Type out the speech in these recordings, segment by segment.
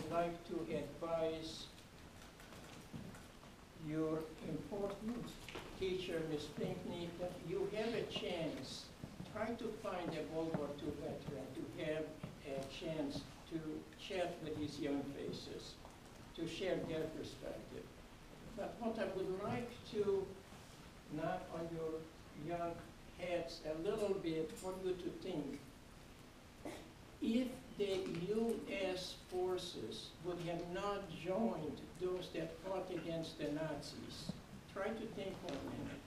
would like to advise your important teacher, Ms. Pinkney, that you have a chance. Try to find a World War II veteran to have a chance to chat with these young faces, to share their perspective. But what I would like to knock on your young heads a little bit for you to think, if the U.S. forces would have not joined those that fought against the Nazis, try to think for a minute.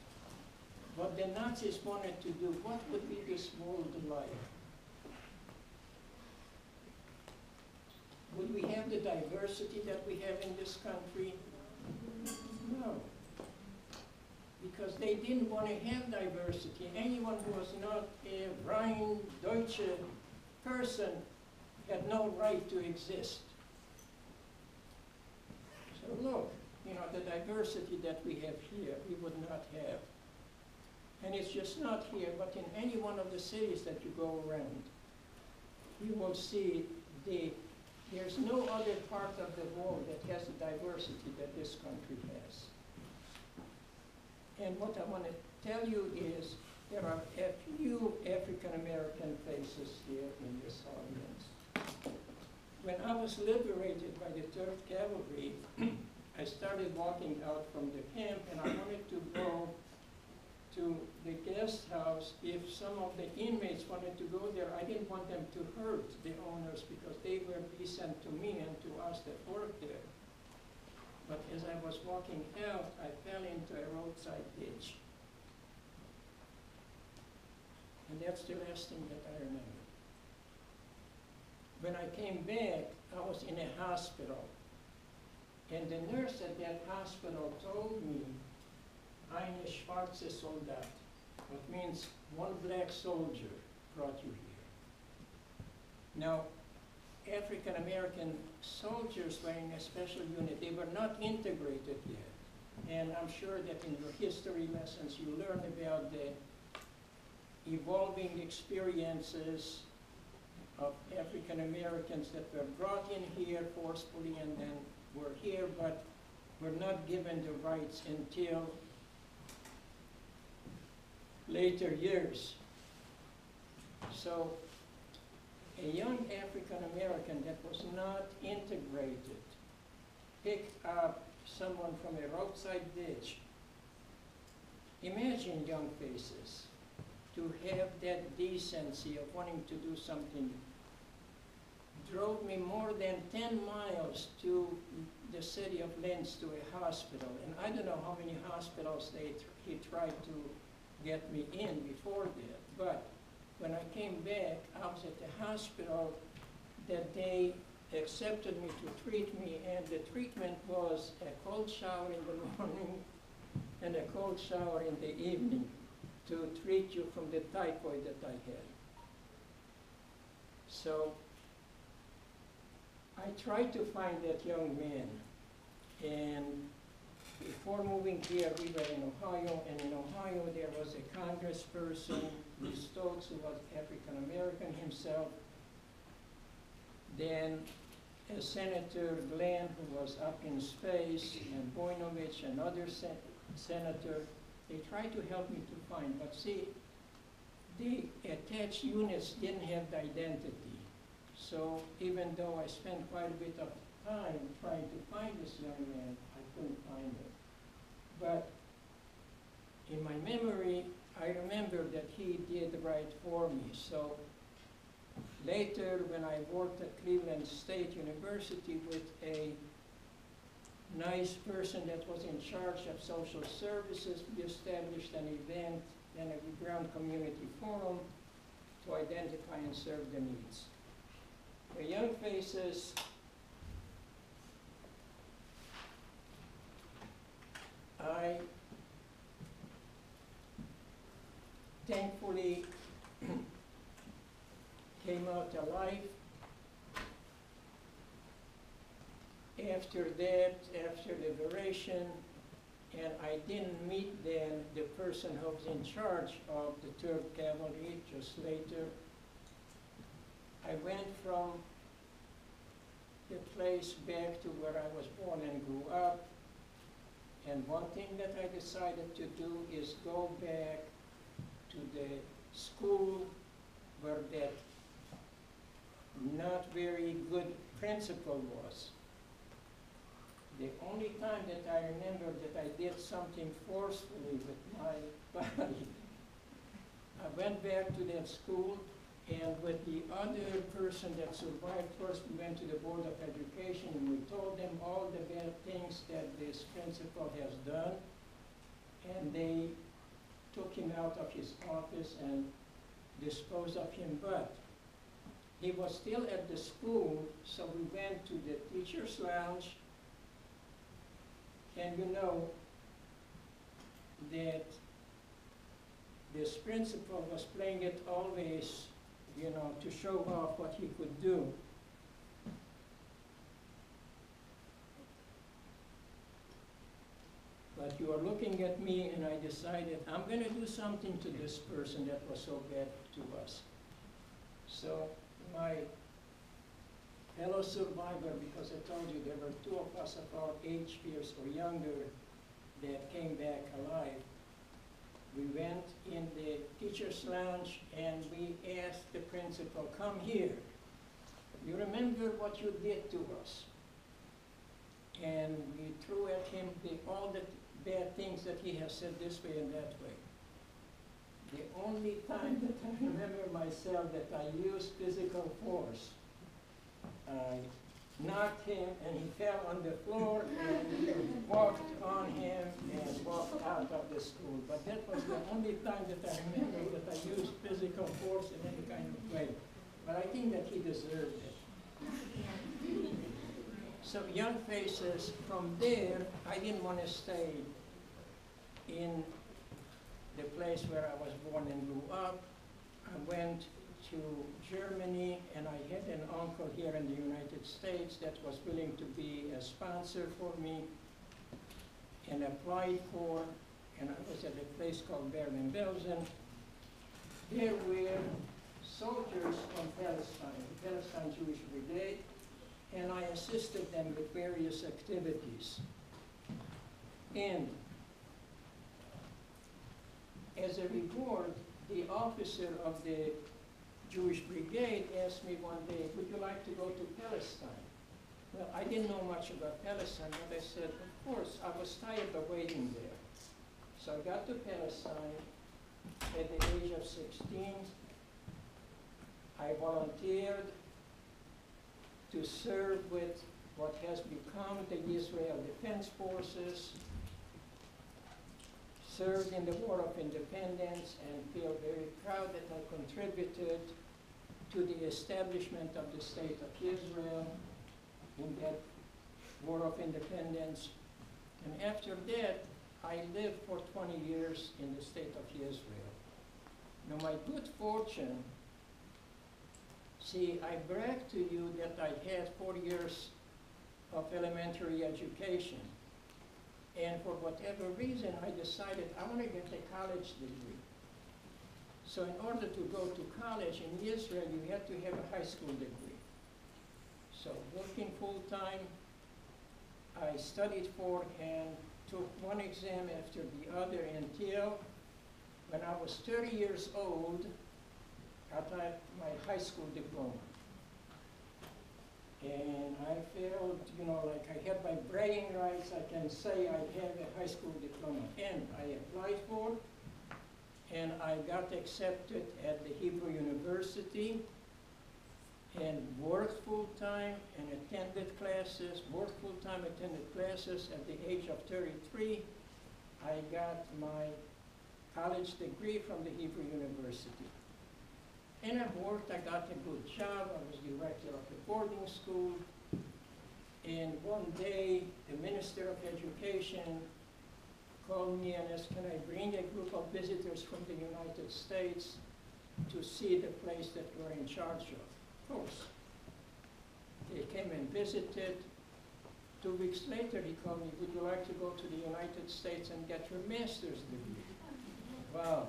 What the Nazis wanted to do, what would be this world like? Would we have the diversity that we have in this country? No. Because they didn't want to have diversity. Anyone who was not a rein Deutsche person had no right to exist. So look, you know, the diversity that we have here, we would not have. And it's just not here, but in any one of the cities that you go around, you will see there's no other part of the world that has the diversity that this country has. And what I want to tell you is there are a few African-American faces here in this audience. When I was liberated by the 3rd Cavalry, I started walking out from the camp, and I wanted to go to the guest house. If some of the inmates wanted to go there, I didn't want them to hurt the owners because they were decent to me and to us that worked there. But as I was walking out, I fell into a roadside ditch. And that's the last thing that I remember. When I came back, I was in a hospital. And the nurse at that hospital told me, "Eine schwarze Soldat," which means one black soldier brought you here. Now, African-American soldiers were in a special unit. They were not integrated yet. And I'm sure that in your history lessons you learn about the evolving experiences of African-Americans that were brought in here forcefully and then were here, but were not given the rights until later years. So a young African-American that was not integrated picked up someone from a roadside ditch. Imagine young faces to have that decency of wanting to do something. Drove me more than 10 miles to the city of Linz to a hospital. And I don't know how many hospitals he tried to get me in before that. But when I came back, I was at the hospital that they accepted me to treat me, and the treatment was a cold shower in the morning and a cold shower in the evening to treat you from the typhoid that I had. So I tried to find that young man, and before moving here, we were in Ohio, and in Ohio there was a congressperson, Lee Stokes, who was African-American himself, then a Senator Glenn, who was up in space, and Boynovich, another senator. They tried to help me to find, but see, the attached units didn't have the identity. So even though I spent quite a bit of time trying to find this young man, I couldn't find him. But in my memory, I remember that he did right for me. So later, when I worked at Cleveland State University with a nice person that was in charge of social services, we established an event and a ground community forum to identify and serve the needs. The young faces, I thankfully came out alive. After that, after liberation, and I didn't meet then the person who was in charge of the 3rd Cavalry, just later. I went from the place back to where I was born and grew up. And one thing that I decided to do is go back to the school where that not very good principal was. The only time that I remember that I did something forcefully with my body, I went back to that school, and with the other person that survived first, we went to the Board of Education and we told them all the bad things that this principal has done, and they took him out of his office and disposed of him. But he was still at the school, so we went to the teacher's lounge, and you know that this principal was playing it always, you know, to show off what he could do. But you are looking at me, and I decided I'm going to do something to this person that was so bad to us. So my fellow survivor, because I told you there were two of us of our age years or younger that came back alive, we went in the teacher's lounge and we asked the principal, come here. You remember what you did to us? And we threw at him all the bad things that he has said this way and that way. The only time that I remember myself that I used physical force, I knocked him and he fell on the floor, and we walked on him and walked out of the school. But that was the only time that I remember that I used physical force in any kind of way. But I think that he deserved it. So young faces, from there, I didn't want to stay in the place where I was born and grew up. I went to Germany, and I had an uncle here in the United States that was willing to be a sponsor for me, and applied for, and I was at a place called Berlin-Belsen. There were soldiers from Palestine, the Palestine Jewish Brigade, and I assisted them with various activities. And as a reward, the officer of the Jewish Brigade asked me one day, would you like to go to Palestine? Well, I didn't know much about Palestine, but I said, of course. I was tired of waiting there. So I got to Palestine at the age of 16. I volunteered to serve with what has become the Israel Defense Forces, served in the War of Independence, and feel very proud that I contributed to the establishment of the State of Israel in that War of Independence. And after that, I lived for 20 years in the State of Israel. Now, my good fortune, see, I brag to you that I had 4 years of elementary education. And for whatever reason, I decided I want to get a college degree. So in order to go to college in Israel, you had to have a high school degree. So working full-time, I studied for and took one exam after the other until when I was 30 years old, I got my high school diploma. And I felt, you know, like I had my bragging rights. I can say I have a high school diploma. And I applied for, and I got accepted at the Hebrew University, and worked full-time and attended classes, worked full-time, attended classes. At the age of 33, I got my college degree from the Hebrew University. And I worked, I got a good job. I was director of the boarding school. And one day, the Minister of Education called me and asked, can I bring a group of visitors from the United States to see the place that we're in charge of? Of course. They came and visited. 2 weeks later, he called me, would you like to go to the United States and get your master's degree? Wow.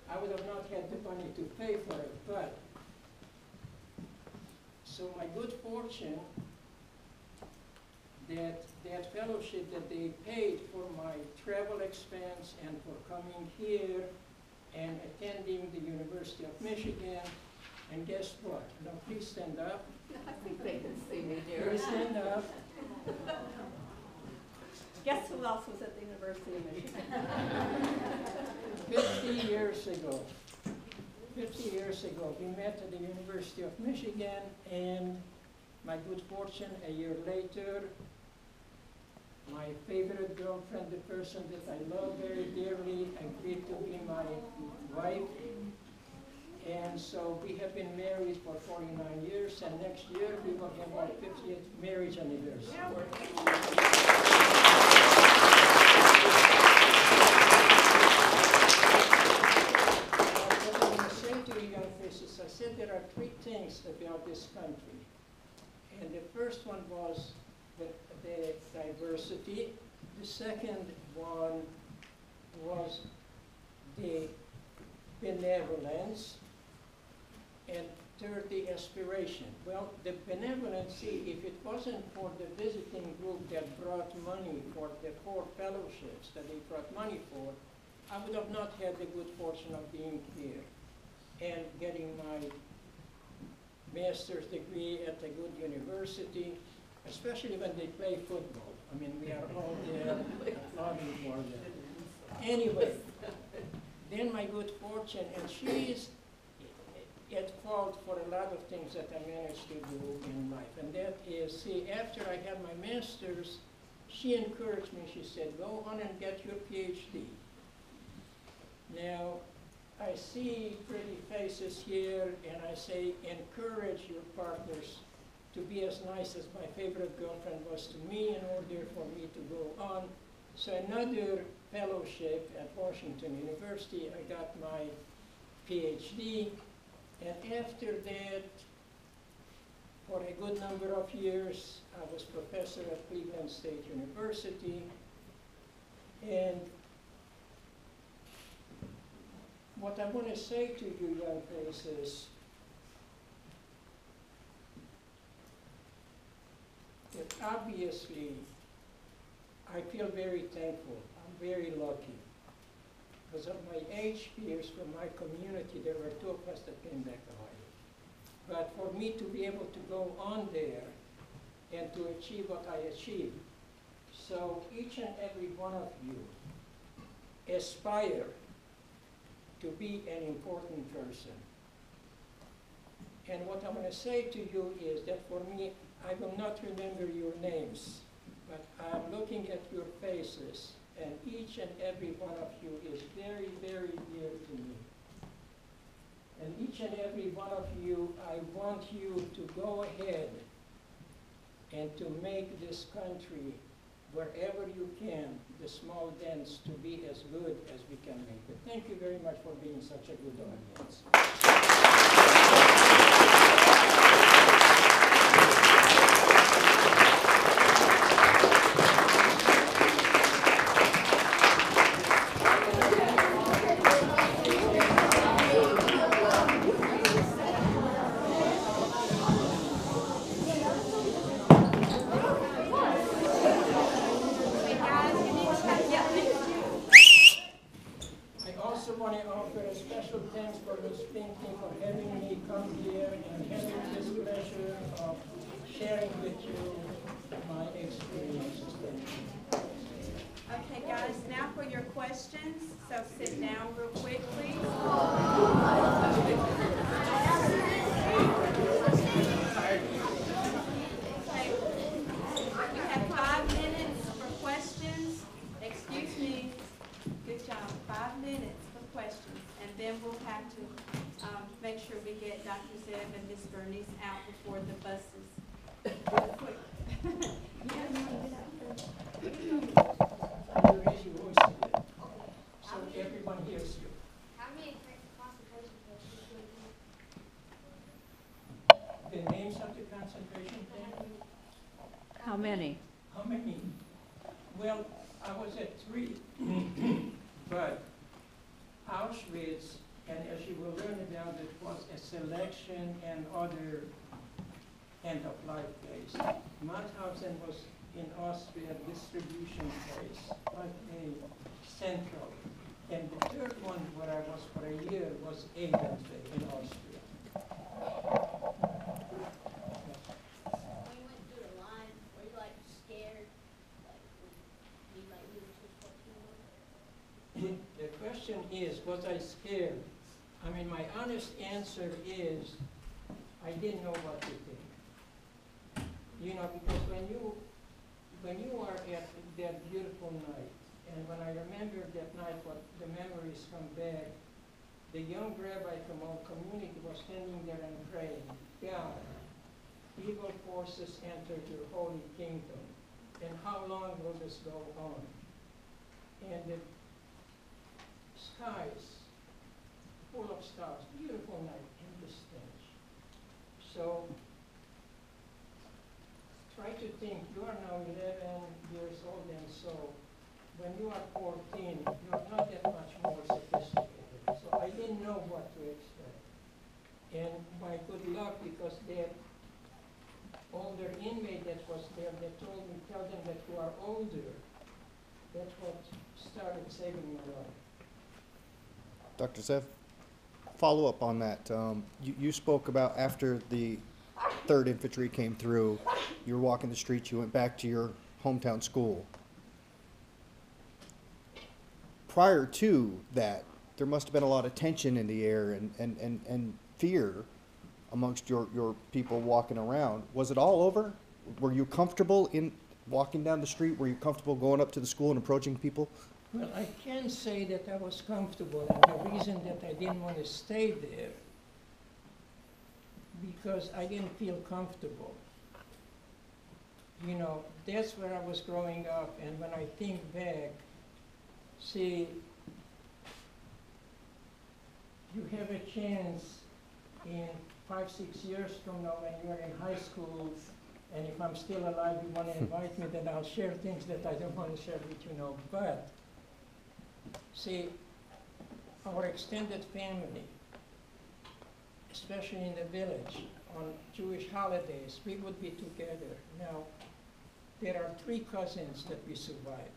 I would have not had the money to pay for it, but so my good fortune that fellowship that they paid for my travel expense and for coming here and attending the University of Michigan. And guess what? Now please stand up. I think they can see me, dear. Please stand up. Guess who else was at the University of Michigan? 50 years ago. 50 years ago, we met at the University of Michigan, and my good fortune, a year later, my favorite girlfriend, the person that I love very dearly, agreed to be my wife. And so we have been married for 49 years, and next year we will have our 50th marriage anniversary. What I want to say to you young faces, I said there are three things about this country. And the first one was the diversity. The second one was the benevolence. And third, the aspiration. Well, the benevolence, see, if it wasn't for the visiting group that brought money for the 4 fellowships that they brought money for, I would have not had the good fortune of being here and getting my master's degree at a good university, especially when they play football. I mean, we are all there applauding for them. Anyway, then my good fortune, and she is at fault for a lot of things that I managed to do in life. And that is, see, after I had my master's, she encouraged me. She said, go on and get your PhD. Now, I see pretty faces here, and I say, encourage your partners to be as nice as my favorite girlfriend was to me in order for me to go on. So another fellowship at Washington University, I got my PhD. And after that, for a good number of years, I was professor at Cleveland State University. And what I want to say to you young faces, that obviously I feel very thankful. I'm very lucky. Because of my age peers from my community, there were 2 of us that came back alive. But for me to be able to go on there and to achieve what I achieved, so each and every one of you aspire to be an important person. And what I'm going to say to you is that for me, I will not remember your names, but I'm looking at your faces, and each and every one of you is very, very dear to me. And each and every one of you, I want you to go ahead and to make this country, wherever you can, the small dents to be as good as we can make it. Thank you very much for being such a good audience. How many? How many? Well, I was at 3, but Auschwitz, and as you will learn about it, was a selection and other end-of-life place. Mauthausen was in Austria, distribution place, like a central. And the third one where I was for a year was Edense in Austria. When you went through the line, were you like scared? Like, would you like lose just what you were? The question is, was I scared? I mean, my honest answer is, I didn't know what to think. You know, because when you are at that beautiful night, and when I remember that night, what the memories come back, the young rabbi from our community was standing there and praying, God, evil forces enter your holy kingdom, and how long will this go on? And the skies, full of stars, beautiful night, and the stench. So, try to think, you are now 11 years old, and so when you are 14, you're not that much more sophisticated. So I didn't know what to expect. And my good luck, because that older inmate that was there, they told me, tell them that you are older. That's what started saving my life. Dr. Zev, follow up on that. You spoke about after the 3rd Infantry came through, you were walking the streets, you went back to your hometown school. Prior to that, there must have been a lot of tension in the air and fear amongst your people walking around. Was it all over? Were you comfortable in walking down the street? Were you comfortable going up to the school and approaching people? Well, I can say that I was comfortable, and the reason that I didn't want to stay there, because I didn't feel comfortable. You know, that's where I was growing up, and when I think back, see, you have a chance in 5, 6 years from now when you're in high school, and if I'm still alive, you want to invite me, then I'll share things that I don't want to share with you now. But, see, our extended family, especially in the village, on Jewish holidays, we would be together. Now, there are 3 cousins that we survived.